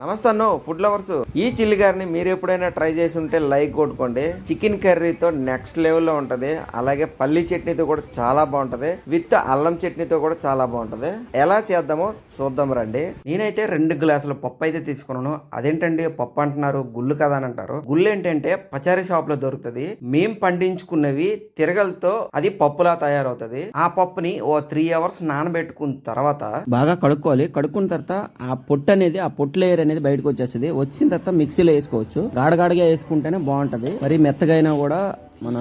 నమస్తే అన్నో food lovers. ఈ చిల్లి గారిని మీరు ఎప్పుడైనా ట్రై చేసి ఉంటే లైక్ కొట్టుకోండి. చికెన్ కర్రీతో నెక్స్ట్ లెవెల్లో ఉంటది. అలాగే పల్లి చట్నీతో కూడా చాలా బాగుంటది. విత్ అల్లం చట్నీతో కూడా చాలా బాగుంటది. ఎలా చేద్దామో చూద్దాం రండి. నేనైతే 2 గ్లాసుల పప్పు అయితే తీసుకున్నాను. అదేంటండి పప్పు అంటున్నారు, గుళ్ళు కదా అని అంటారు. గుళ్ళు ఏంటంటే పచారీ షాప్ లో దొరుకుతుంది. మేం పండించుకున్నవి తిరగలతో అది పప్పులా తయారవుతుంది. ఆ పప్పుని ఓ 3 అవర్స్ నానబెట్టుకున్న తర్వాత బాగా కడుక్కోవాలి. కడుక్కున్న తర్వాత ఆ పొట్టు అనేది, ఆ పొట్టు లేయర్ అనేది బయటకు వచ్చేస్తుంది. వచ్చిన తర్వాత మిక్సీలో వేసుకోవచ్చు. గాడగాడిగా వేసుకుంటేనే బాగుంటది. మరి మెత్తగా అయినా కూడా మన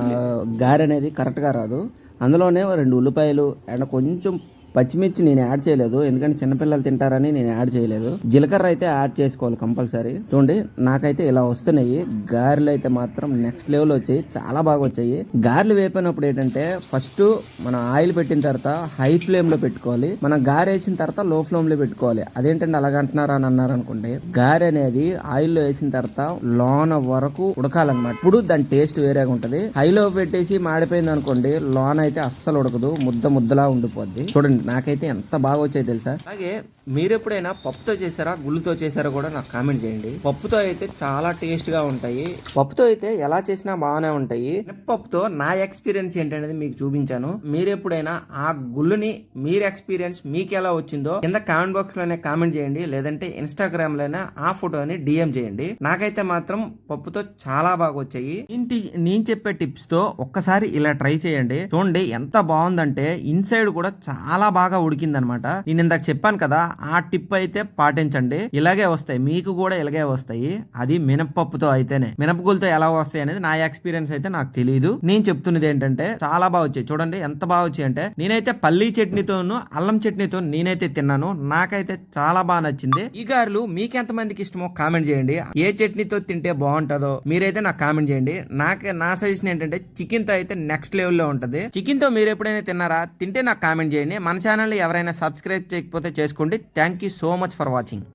గారె అనేది కరెక్ట్ గా రాదు. అందులోనే 2 ఉల్లిపాయలు అండ్ కొంచెం పచ్చిమిర్చి నేను యాడ్ చేయలేదు, ఎందుకంటే చిన్నపిల్లలు తింటారని నేను యాడ్ చేయలేదు. జీలకర్ర అయితే యాడ్ చేసుకోవాలి కంపల్సరీ. చూడండి నాకైతే ఇలా వస్తున్నాయి. గారెలు అయితే మాత్రం నెక్స్ట్ లెవెల్ వచ్చాయి, చాలా బాగా వచ్చాయి. గారెలు వేపినప్పుడు ఏంటంటే ఫస్ట్ మన ఆయిల్ పెట్టిన తర్వాత హై ఫ్లేమ్ లో పెట్టుకోవాలి. మనం గారె వేసిన తర్వాత లో ఫ్లేమ్ లో పెట్టుకోవాలి. అదేంటంటే అలాగంటున్నారా అని అన్నారు అనుకోండి. గారె అనేది ఆయిల్ లో వేసిన తర్వాత లోన వరకు ఉడకాలన్నమాట. ఇప్పుడు దాని టేస్ట్ వేరేగా ఉంటది. హైలో పెట్టేసి మాడిపోయింది అనుకోండి, లోన అయితే అస్సలు ఉడకదు, ముద్దలా ఉండిపోద్ది. చూడండి నాకైతే ఎంత బాగా వచ్చాయి తెలుసా. అలాగే మీరు ఎప్పుడైనా పప్పుతో చేశారా గుళ్ళుతో చేశారా కూడా నాకు కామెంట్ చేయండి. పప్పుతో అయితే చాలా టేస్ట్ గా ఉంటాయి. పప్పుతో అయితే ఎలా చేసినా బాగానే ఉంటాయి. పప్పుతో నా ఎక్స్పీరియన్స్ ఏంటనేది మీకు చూపించాను. మీరు ఎప్పుడైనా ఆ గుళ్ళుని మీరు ఎక్స్పీరియన్స్ మీకు ఎలా వచ్చిందో కింద కామెంట్ బాక్స్ లోనే కామెంట్ చేయండి, లేదంటే ఇన్స్టాగ్రామ్ లోనే ఆ ఫోటోని డిఎం చేయండి. నాకైతే మాత్రం పప్పుతో చాలా బాగా వచ్చాయి. నేను చెప్పే టిప్స్ తో ఒక్కసారి ఇలా ట్రై చేయండి. చూడండి ఎంత బాగుందంటే ఇన్సైడ్ కూడా చాలా బాగా ఉడికిందనమాట. నేను ఇందాక చెప్పాను కదా, ఆ టిప్ అయితే పాటించండి. ఇలాగే వస్తాయి, మీకు కూడా ఇలాగే వస్తాయి. అది మినపప్పుతో అయితేనే. మినపగులతో ఎలా వస్తాయి అనేది నా ఎక్స్పీరియన్స్ అయితే నాకు తెలియదు. నేను చెప్తున్నది ఏంటంటే చాలా బాగా వచ్చాయి. చూడండి ఎంత బాగా వచ్చాయి అంటే, నేనైతే పల్లీ చట్నీతోను అల్లం చట్నీతో నేనైతే తిన్నాను. నాకైతే చాలా బాగా నచ్చింది. ఈ గారెలు మీకు ఎంత మందికి ఇష్టమో కామెంట్ చేయండి. ఏ చట్నీతో తింటే బాగుంటుందో మీరైతే నాకు కామెంట్ చేయండి. నా సజెషన్ ఏంటంటే చికెన్ తో అయితే నెక్స్ట్ లెవెల్లో ఉంటది. చికెన్ తో మీరు ఎప్పుడైనా తిన్నారా, తింటే నాకు కామెంట్ చేయండి. మన ఛానల్ ఎవరైనా సబ్స్క్రైబ్ చేయకపోతే చేసుకోండి. Thank you so much for watching.